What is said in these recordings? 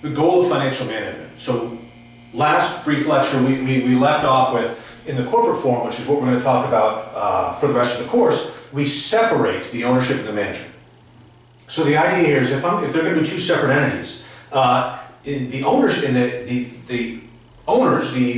the goal of financial management. So last brief lecture, we left off with, in the corporate form, which is what we're going to talk about for the rest of the course, we separate the ownership and the management. So the idea here is if they're going to be two separate entities, the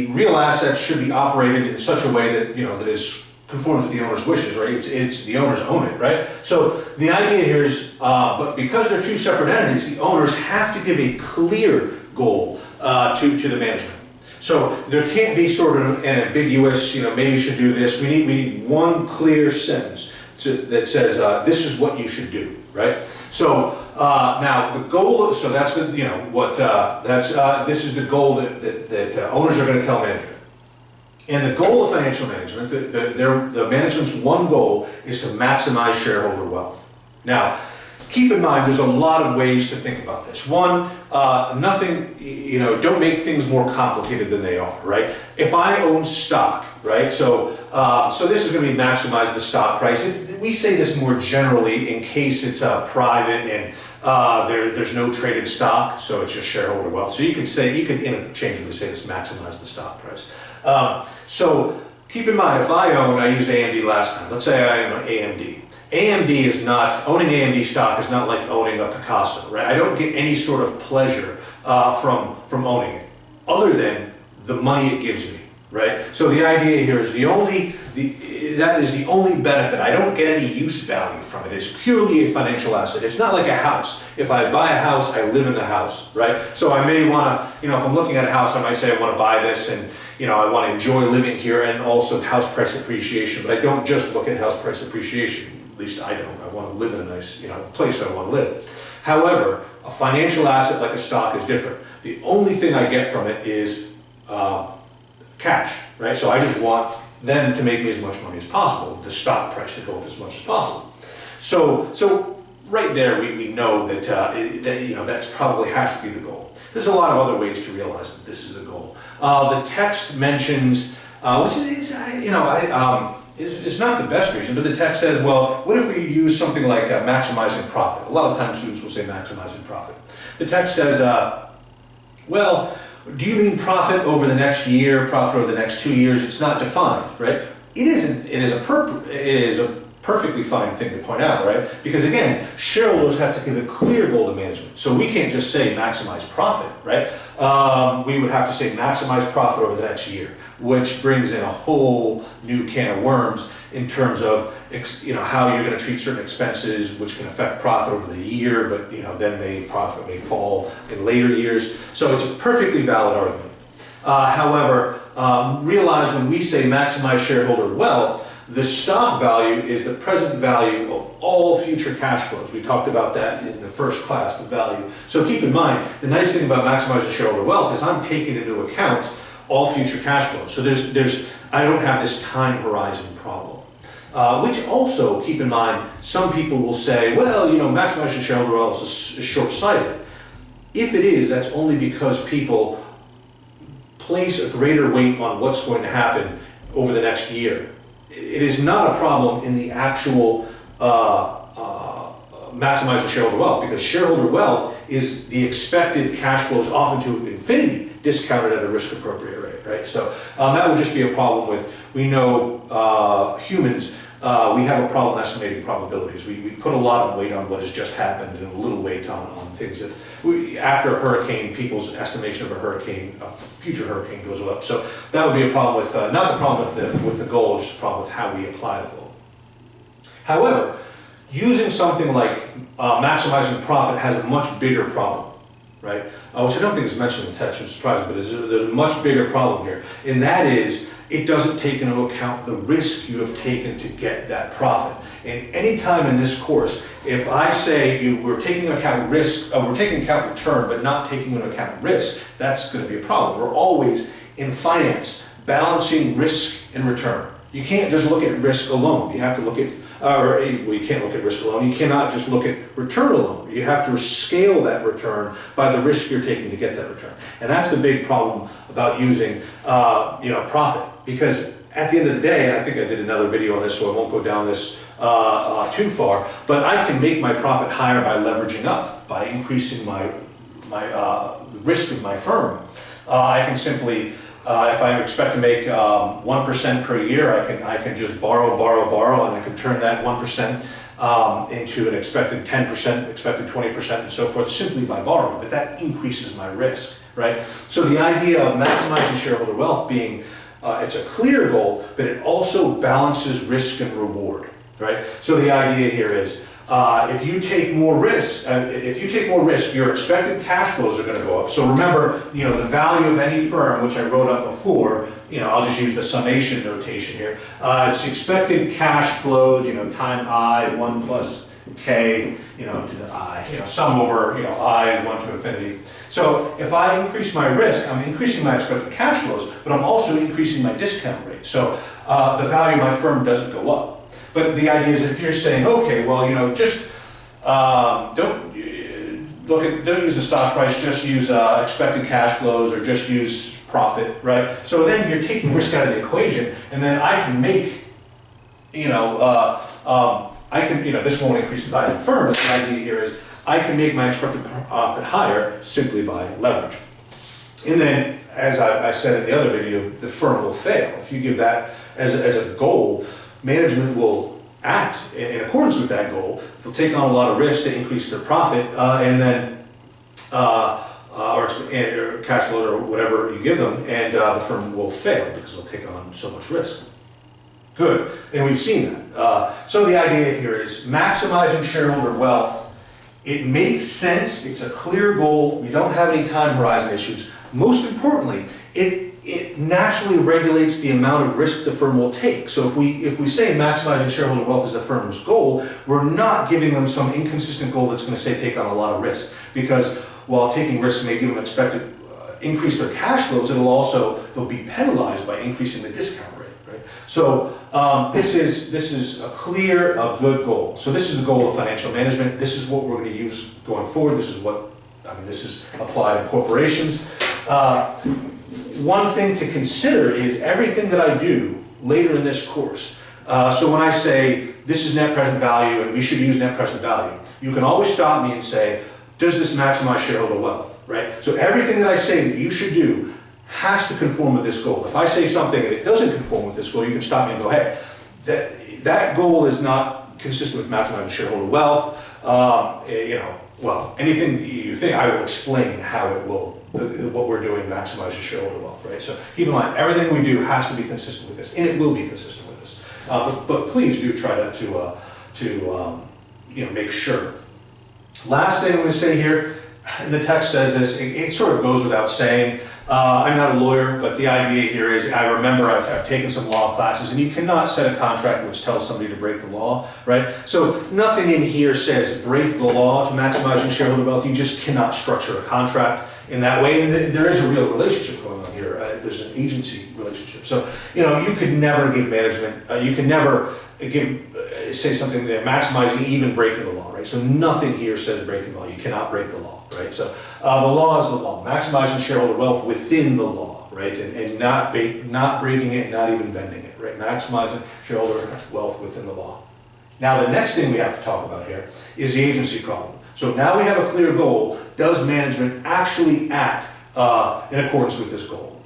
real assets should be operated in such a way that, that is conforms with the owner's wishes, right? It's the owners own it, right? So the idea here is, but because they're two separate entities, the owners have to give a clear goal to the management. So there can't be sort of an ambiguous, maybe you should do this. We need one clear sentence that says this is what you should do, right? So now the goal. So that's the this is the goal that owners are going to tell management. And the goal of financial management, the management's one goal is to maximize shareholder wealth. Now, keep in mind, there's a lot of ways to think about this. One, don't make things more complicated than they are, right? If I own stock, right? So this is going to be maximize the stock price. We say this more generally in case it's private and there's no traded stock, so it's just shareholder wealth. So you can interchangeably say this maximize the stock price. So keep in mind, if I used AMD last time. Let's say I own AMD. Owning AMD stock is not like owning a Picasso, right? I don't get any sort of pleasure from owning it, other than the money it gives me, right? So the idea here is that is the only benefit. I don't get any use value from it. It's purely a financial asset. It's not like a house. If I buy a house, I live in the house, right? So I may want to, if I'm looking at a house, I might say I want to buy this and I want to enjoy living here and also house price appreciation, but I don't just look at house price appreciation. At least I don't. I want to live in a nice place where I want to live. However, a financial asset like a stock is different. The only thing I get from it is cash, right? So I just want them to make me as much money as possible, the stock price to go up as much as possible. So right there we know that that's probably has to be the goal. There's a lot of other ways to realize that this is the goal. The text mentions, which is it's not the best reason, but the text says, well, what if we use something like maximizing profit? A lot of times students will say maximizing profit. The text says, well, do you mean profit over the next year, profit over the next 2 years? It's not defined, right? It isn't. It is a perfectly fine thing to point out, right? Because again, shareholders have to give a clear goal to management. So we can't just say maximize profit, right? We would have to say maximize profit over the next year, which brings in a whole new can of worms in terms of how you're going to treat certain expenses, which can affect profit over the year, but then profit may fall in later years. So it's a perfectly valid argument. However, realize when we say maximize shareholder wealth, the stock value is the present value of all future cash flows. We talked about that in the first class, the value. So keep in mind, the nice thing about maximizing shareholder wealth is I'm taking into account all future cash flows. So I don't have this time horizon problem. Which also, keep in mind, some people will say, well, maximizing shareholder wealth is short-sighted. If it is, that's only because people place a greater weight on what's going to happen over the next year. It is not a problem in the actual maximizing shareholder wealth, because shareholder wealth is the expected cash flows often to infinity discounted at a risk appropriate rate, right? So that would just be a problem with, we know humans, we have a problem estimating probabilities. We put a lot of weight on what has just happened and a little weight on things that, after a hurricane, people's estimation of a future hurricane goes up. So that would be a problem with, not the problem with the goal, just a problem with how we apply the goal. However, using something like maximizing profit has a much bigger problem, right? Which I don't think is mentioned in the text, which is surprising, but there's a much bigger problem here. And that is, it doesn't take into account the risk you have taken to get that profit. And any time in this course, if I say we're taking into account risk, we're taking into account return, but not taking into account risk, that's going to be a problem. We're always, in finance, balancing risk and return. You can't just look at risk alone. You have to look at, you can't look at risk alone. You cannot just look at return alone. You have to scale that return by the risk you're taking to get that return. And that's the big problem about using, profit. Because at the end of the day, and I think I did another video on this, so I won't go down this too far, but I can make my profit higher by leveraging up, by increasing my the risk of my firm, I can simply, if I expect to make 1% per year, I can just borrow, and I can turn that 1% into an expected 10%, expected 20%, and so forth, simply by borrowing. But that increases my risk, right? So the idea of maximizing shareholder wealth being, it's a clear goal, but it also balances risk and reward, right? So the idea here is, if you take more risk, your expected cash flows are going to go up. So remember, the value of any firm, which I wrote up before, I'll just use the summation notation here. It's expected cash flows, time I, 1 plus K, to the I, sum over, I, 1 to infinity. So if I increase my risk, I'm increasing my expected cash flows, but I'm also increasing my discount rate. So the value of my firm doesn't go up. But the idea is, if you're saying, okay, well, just don't use the stock price, just use expected cash flows, or just use profit, right? So then you're taking risk out of the equation, and then I can make, this won't increase the value of the firm, but the idea here is I can make my expected profit higher simply by leverage. And then, as I said in the other video, the firm will fail. If you give that as a goal, management will act in accordance with that goal. They'll take on a lot of risk to increase their profit, and then or cash flow or whatever you give them, and the firm will fail because they'll take on so much risk. Good, and we've seen that. So the idea here is maximizing shareholder wealth. It makes sense. It's a clear goal. We don't have any time horizon issues. Most importantly, it naturally regulates the amount of risk the firm will take. So if we say maximizing shareholder wealth is the firm's goal, we're not giving them some inconsistent goal that's going to say take on a lot of risk. Because while taking risks may give them expected increase their cash flows, they'll be penalized by increasing the discount rate, right? So this is a clear, good goal. So this is the goal of financial management. This is what we're going to use going forward. This is applied in corporations. One thing to consider is everything that I do later in this course. So when I say this is net present value and we should use net present value, you can always stop me and say, does this maximize shareholder wealth, right? So everything that I say that you should do has to conform with this goal. If I say something and it doesn't conform with this goal, you can stop me and go, hey, that goal is not consistent with maximizing shareholder wealth. Anything that you think, I will explain how it will, what we're doing maximizes shareholder wealth, right? So keep in mind, everything we do has to be consistent with this, and it will be consistent with this. But please do try to make sure. Last thing I'm going to say here, and the text says this, it sort of goes without saying. I'm not a lawyer, but the idea here is, I remember I've taken some law classes, and you cannot set a contract which tells somebody to break the law, right? So nothing in here says break the law to maximizing shareholder wealth. You just cannot structure a contract in that way. And there is a real relationship going on here. There's an agency relationship. So, you could never give management, you can never say something that maximizing, even breaking the law, right? So nothing here says breaking the law. You cannot break the law, right? So the law is the law. Maximizing shareholder wealth within the law, right? And not breaking it, not even bending it, right? Maximizing shareholder wealth within the law. Now the next thing we have to talk about here is the agency problem. So now we have a clear goal. Does management actually act in accordance with this goal?